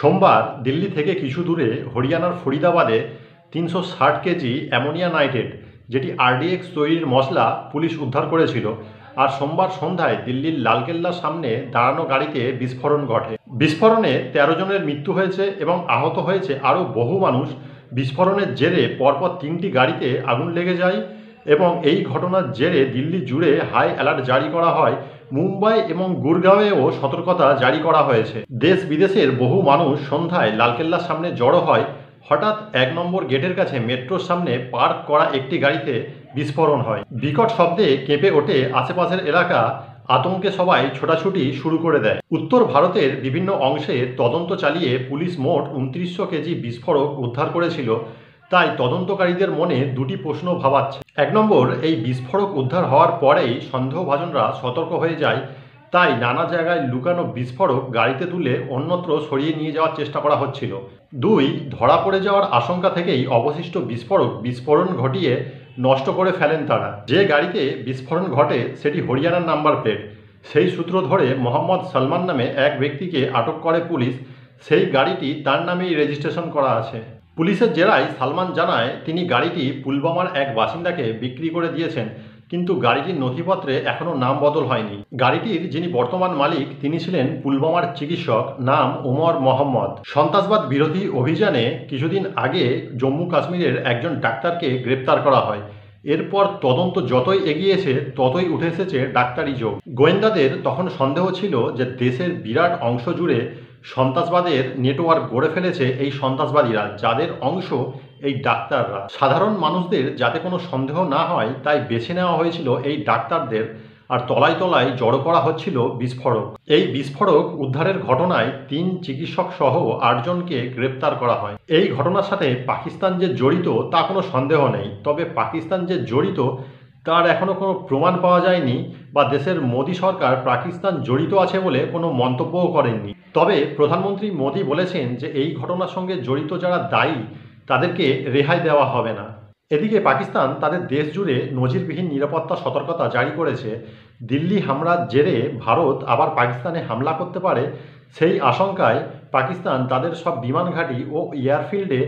সোমবার দিল্লি থেকে কিছু দূরে হরিয়ানার ফরিদাবাদে ৩৬০ কেজি অ্যামোনিয়া নাইট্রেট, যেটি আরডিএক্স তৈরির মশলা, পুলিশ উদ্ধার করেছিল। আর সোমবার সন্ধ্যায় দিল্লির লালকেল্লার সামনে দাঁড়ানো গাড়িতে বিস্ফোরণ ঘটে। বিস্ফোরণে ১৩ জনের মৃত্যু হয়েছে এবং আহত হয়েছে আরও বহু মানুষ। বিস্ফোরণের জেরে পরপর ৩টি গাড়িতে আগুন লেগে যায় এবং এই ঘটনার জেরে দিল্লি জুড়ে হাই অ্যালার্ট জারি করা হয়। মুম্বাই এবং গুরগাঁওয়েও সতর্কতা জারি করা হয়েছে। দেশ বিদেশের বহু মানুষ সন্ধ্যায় লালকেল্লার সামনে জড়ো হয়। হঠাৎ ১ নম্বর গেটের কাছে মেট্রোর সামনে পার্ক করা একটি গাড়িতে বিস্ফোরণ হয়। বিকট শব্দে কেঁপে ওঠে আশেপাশের এলাকা। আতঙ্কে সবাই ছোটাছুটি শুরু করে দেয়। উত্তর ভারতের বিভিন্ন অংশে তদন্ত চালিয়ে পুলিশ মোট ২৯০০ কেজি বিস্ফোরক উদ্ধার করেছিল। তাই তদন্তকারীদের মনে দুটি প্রশ্ন ভাবাচ্ছে। ১ নম্বর, এই বিস্ফোরক উদ্ধার হওয়ার পরেই সন্দেহভাজনরা সতর্ক হয়ে যায়, তাই নানা জায়গায় লুকানো বিস্ফোরক গাড়িতে তুলে অন্যত্র সরিয়ে নিয়ে যাওয়ার চেষ্টা করা হচ্ছিল। ২, ধরা পড়ে যাওয়ার আশঙ্কা থেকেই অবশিষ্ট বিস্ফোরণ ঘটিয়ে নষ্ট করে ফেলেন তারা। যে গাড়িতে বিস্ফোরণ ঘটে সেটি হরিয়ানার নাম্বার প্লেট। সেই সূত্র ধরে মোহাম্মদ সলমান নামে এক ব্যক্তিকে আটক করে পুলিশ। সেই গাড়িটি তার নামেই রেজিস্ট্রেশন করা আছে। পুলিশের জেরায় সালমান জানায় তিনি গাড়িটি পুলওয়ামার এক বাসিন্দাকে বিক্রি করে দিয়েছেন, কিন্তু গাড়িটির নথিপত্রে এখনও নাম বদল হয়নি। গাড়িটির যিনি বর্তমান মালিক তিনি ছিলেন পুলওয়ামার চিকিৎসক, নাম ওমর মোহাম্মদ। সন্ত্রাসবাদ বিরোধী অভিযানে কিছুদিন আগে জম্মু কাশ্মীরের একজন ডাক্তারকে গ্রেপ্তার করা হয়। এরপর তদন্ত যতই এগিয়েছে ততই উঠে এসেছে ডাক্তারি যোগ। গোয়েন্দাদের তখন সন্দেহ ছিল যে দেশের বিরাট অংশ জুড়ে সন্ত্রাসবাদের নেটওয়ার্ক গড়ে ফেলেছে এই সন্ত্রাসবাদীরা, যাদের অংশ এই ডাক্তাররা। সাধারণ মানুষদের যাতে কোনো সন্দেহ না হয় তাই বেছে নেওয়া হয়েছিল এই ডাক্তারদের, আর তলায় তলায় জড়ো করা হচ্ছিল বিস্ফোরক। এই বিস্ফোরক উদ্ধারের ঘটনায় ৩ চিকিৎসক সহ ৮ জনকে গ্রেপ্তার করা হয়। এই ঘটনার সাথে পাকিস্তান যে জড়িত তা কোনো সন্দেহ নেই, তবে পাকিস্তান যে জড়িত তার এখনও কোনো প্রমাণ পাওয়া যায়নি, বা দেশের মোদী সরকার পাকিস্তান জড়িত আছে বলে কোনো মন্তব্যও করেননি। তবে প্রধানমন্ত্রী মোদী বলেছেন যে এই ঘটনার সঙ্গে জড়িত যারা দায়ী তাদেরকে রেহাই দেওয়া হবে না। এদিকে পাকিস্তান তাদের দেশ জুড়ে নজিরবিহীন নিরাপত্তা সতর্কতা জারি করেছে। দিল্লি হামলার জেরে ভারত আবার পাকিস্তানে হামলা করতে পারে, সেই আশঙ্কায় পাকিস্তান তাদের সব বিমান ঘাঁটি ও এয়ারফিল্ডে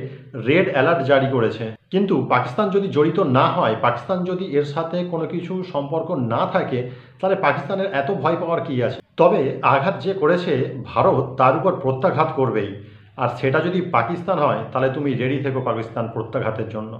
রেড অ্যালার্ট জারি করেছে। কিন্তু পাকিস্তান যদি জড়িত না হয়, পাকিস্তান যদি এর সাথে কোনো কিছু সম্পর্ক না থাকে, তাহলে পাকিস্তানের এত ভয় পাওয়ার কী আছে? তবে আঘাত যে করেছে ভারত তার উপর প্রত্যাঘাত করবেই, আর সেটা যদি পাকিস্তান হয় তাহলে তুমি রেডি থেকো পাকিস্তান প্রত্যাঘাতের জন্য।